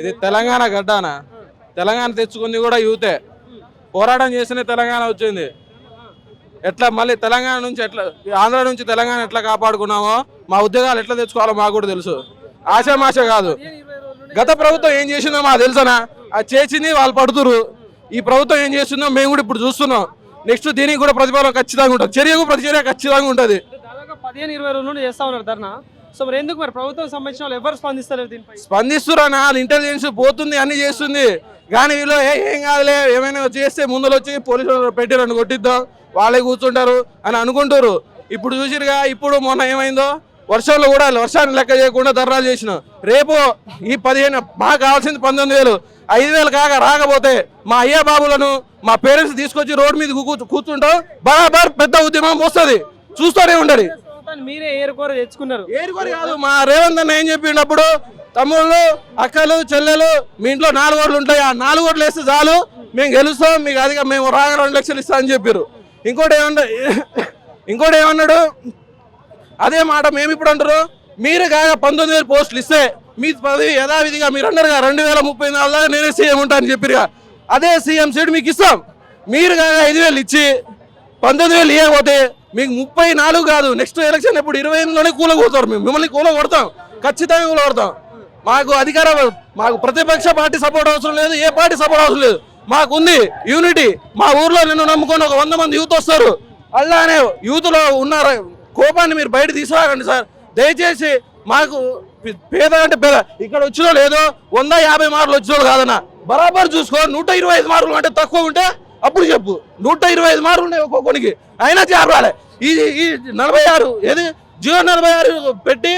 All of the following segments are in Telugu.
ఇది తెలంగాణ గడ్డానా? తెలంగాణ తెచ్చుకుంది కూడా యూతే, పోరాటం చేస్తేనే తెలంగాణ వచ్చింది. ఎట్లా మళ్ళీ తెలంగాణ నుంచి ఎట్లా, ఆంధ్ర నుంచి తెలంగాణ ఎట్లా కాపాడుకున్నామో మా ఉద్యోగాలు ఎట్లా తెచ్చుకోవాలో మాకు కూడా తెలుసు. ఆశామాష కాదు. గత ప్రభుత్వం ఏం చేసిందో మాకు తెలుసనా? అది చేసింది వాళ్ళు పడుతురు. ఈ ప్రభుత్వం ఏం చేస్తుందో మేము కూడా ఇప్పుడు చూస్తున్నాం. నెక్స్ట్ దీనికి కూడా ప్రతిఫలం ఖచ్చితంగా ఉంటుంది, చర్యకు ప్రతిచర్య ఖచ్చితంగా ఉంటుంది. దాదాపు 15-20 రోజుల నుండి చేస్తా ఉన్నారు ధర్నా. సో మరి ఎందుకు మరి ప్రభుత్వం సంబంధించిన వాళ్ళు ఎవరు స్పందిస్తారు దీనిపై? స్పందిస్తున్నా, ఇంటెలిజెన్స్ పోతుంది, అన్ని చేస్తుంది. కానీ వీళ్ళు ఏం కాదులే, ఏమైనా చేస్తే ముందులో వచ్చి పోలీసులు పెట్టి రెండు కొట్టిద్దాం, వాళ్ళే కూర్చుంటారు అని అనుకుంటారు. ఇప్పుడు చూసిరుగా, ఇప్పుడు మొన్న ఏమైందో, వర్షంలో కూడా వర్షాన్ని లెక్క చేయకుండా ధర్నాలు చేసినాం. రేపు ఈ 15 మాకు కావాల్సింది 19,000, 5,000 కాక రాకపోతే మా అయ్యా బాబులను మా పేరెంట్స్ తీసుకొచ్చి రోడ్డు మీద కూర్చుంటాం. బరాబర్ పెద్ద ఉద్యమం వస్తుంది, చూస్తూనే ఉండండి. మీరే ఏరుకోరు తెచ్చుకున్నారు. ఏరుకోరు కాదు, మా రేవంత్ అన్న ఏం చెప్పిండప్పుడు, తమ్ముళ్ళు అక్కలు చెల్లెలు మీ ఇంట్లో 4 ఓట్లు ఉంటాయి, ఆ 4 ఓట్లు వేస్తే చాలు మేము గెలుస్తాం, మీకు అదిగా మేము రాగా 2 లక్షలు ఇస్తామని చెప్పారు. ఇంకోటి ఏమన్నాడు, అదే మాట మేము ఇప్పుడు అంటారు, మీరు కాగా 19,000 పోస్టులు ఇస్తే మీ పదవి యథావిధిగా మీరు అన్నారుగా 2034 దాకా నేనే సీఎం ఉంటానని చెప్పిరుగా, అదే సీఎం సీట్ మీకు ఇస్తాం. మీరు కాగా 5,000 ఇచ్చి 19,000 ఇవ్వకపోతే మీకు 34 కాదు, నెక్స్ట్ ఎలక్షన్ ఎప్పుడు 28లోనే కూలగొడతారు. మేము మిమ్మల్ని కూలగొడతాం, ఖచ్చితంగా కూలగొడతాం. మాకు అధికారం, మాకు ప్రతిపక్ష పార్టీ సపోర్ట్ అవసరం లేదు, ఏ పార్టీ సపోర్ట్ అవసరం లేదు, మాకుంది యూనిటీ. మా ఊర్లో నిన్ను నమ్ముకొని ఒక 100 మంది యూత్ వస్తారు. అలానే యూత్లో ఉన్న కోపాన్ని మీరు బయట తీసుకురాకండి సార్, దయచేసి. మాకు పేద అంటే పేద, ఇక్కడ వచ్చినో లేదో 150 మార్కులు వచ్చినోళ్ళు కాదన్నా, బరాబర్ చూసుకో. 125 మార్కులు అంటే తక్కువ ఉంటే అప్పుడు చెప్పు. 125 మార్కులు ఉన్నాయి ఒక్కొక్కరికి, అయినా చేరాలి. ఈ 46 ఏది జియో 46 పెట్టి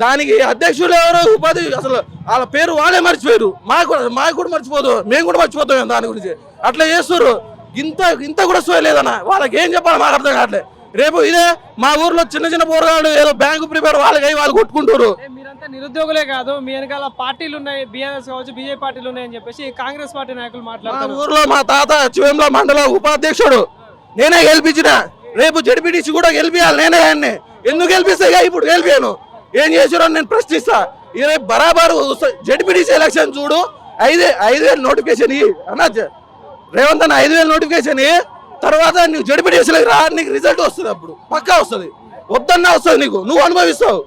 దానికి అధ్యక్షులు ఎవరు, ఉపాధి, అసలు వాళ్ళ పేరు వాళ్ళే మర్చిపోయారు. మాకు కూడా మర్చిపోదు, మేము కూడా మర్చిపోతాం దాని గురించి. అట్లా చేస్తారు. ఇంత కూడా సోయలేదన్న, వాళ్ళకి ఏం చెప్పాలి మాకు అర్థం కావట్లేదు. రేపు ఇదే మా ఊర్లో చిన్న పోరగాళ్ళు ఏదో బ్యాంకు ప్రిపేర్ వాళ్ళకి వాళ్ళు కొట్టుకుంటారు. మీరంతా నిరుద్యోగులే కాదు, మీ వెనకాల పార్టీలు ఉన్నాయి, బీఆర్ఎస్ కావచ్చు, బీజేపీ పార్టీలు ఉన్నాయని చెప్పేసి కాంగ్రెస్ పార్టీ నాయకులు మాట్లాడుతారు. మా ఊర్లో మా తాత చివెంల మండల ఉపాధ్యక్షుడు, నేనే గెలిపించిన. రేపు జడ్పీటీసీ కూడా గెలిపియాలి, నేనే ఆయన్ని. ఎందుకు గెలిపిస్తే ఇప్పుడు గెలిపాను, ఏం చేసారో నేను ప్రశ్నిస్తా. ఇదే బరాబరు జడ్పీటీసీ ఎలక్షన్ చూడు, 5,000 నోటిఫికేషన్ అన్నా రేవంత్ అన్న, 5,000 నోటిఫికేషన్ తర్వాత నీకు జడ్పీటీసీలకు రా, నీకు రిజల్ట్ వస్తుంది, అప్పుడు పక్కా వస్తుంది. వద్దన్నా వస్తుంది, నువ్వు అనుభవిస్తావు.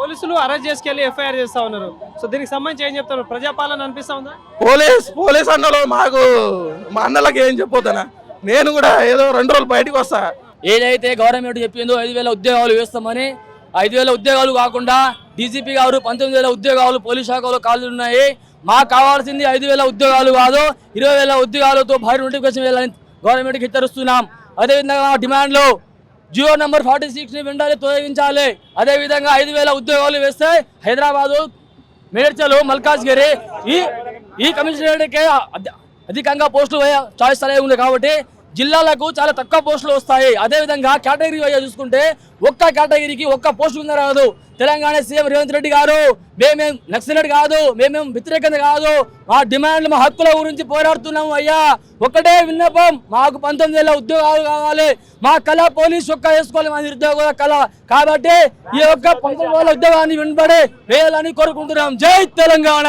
పోలీసులు అరెస్ట్ చేసుకెళ్లి ఎఫ్ఐఆర్ చేస్తా ఉన్నారు. సో దీనికి సంబంధించి ఏం చెప్తారు? ప్రజాపాలన అనిపిస్తా ఉందా? పోలీస్ అన్నలో మాకు మా అన్నలకి ఏం చెప్పొద్దనా, నేను కూడా ఏదో 2 రోజులు బయటకు వస్తా. ఏదైతే గవర్నమెంట్ చెప్పిందో 5,000 ఉద్యోగాలు వేస్తామని, 5,000 ఉద్యోగాలు కాకుండా డీజీపీ గారు 19,000 ఉద్యోగాలు పోలీస్ శాఖలో ఖాళీలు ఉన్నాయి. మాకు కావాల్సింది 5,000 ఉద్యోగాలు కాదు, 20,000 ఉద్యోగాలతో భారీ నోటిఫికేషన్ వేయాలని గవర్నమెంట్కి హెచ్చరిస్తున్నాం. అదేవిధంగా డిమాండ్లో జియో నెంబర్ 46ని వెంటనే తొలగించాలి. అదేవిధంగా 5,000 ఉద్యోగాలు వేస్తే హైదరాబాదు, మేడ్చల్, మల్కాజ్గిరి ఈ కమిషనరేట్కే అధికంగా పోస్టులు చాయిస్ అనేది ఉంది. కాబట్టి జిల్లాలకు చాలా తక్కువ పోస్టులు వస్తాయి. అదేవిధంగా కేటగిరీ వైజ్ చూసుకుంటే ఒక్క కేటగిరీకి ఒక్క పోస్టు కింద రాదు. తెలంగాణ సీఎం రేవంత్ రెడ్డి గారు, మేమేం నక్సలైట్ కాదు, మేమేం వ్యతిరేకత కాదు, మా డిమాండ్లు, మా హక్కుల గురించి పోరాడుతున్నాము అయ్యా. ఒకటే విన్నపం, మాకు 19,000 ఉద్యోగాలు కావాలి. మా కళ పోలీస్ చొక్కా వేసుకోవాలి, మా నిరుద్యోగుల కళ. కాబట్టి ఈ యొక్క 19,000 ఉద్యోగాన్ని వెంబడి వేయాలని కోరుకుంటున్నాం. జై తెలంగాణ.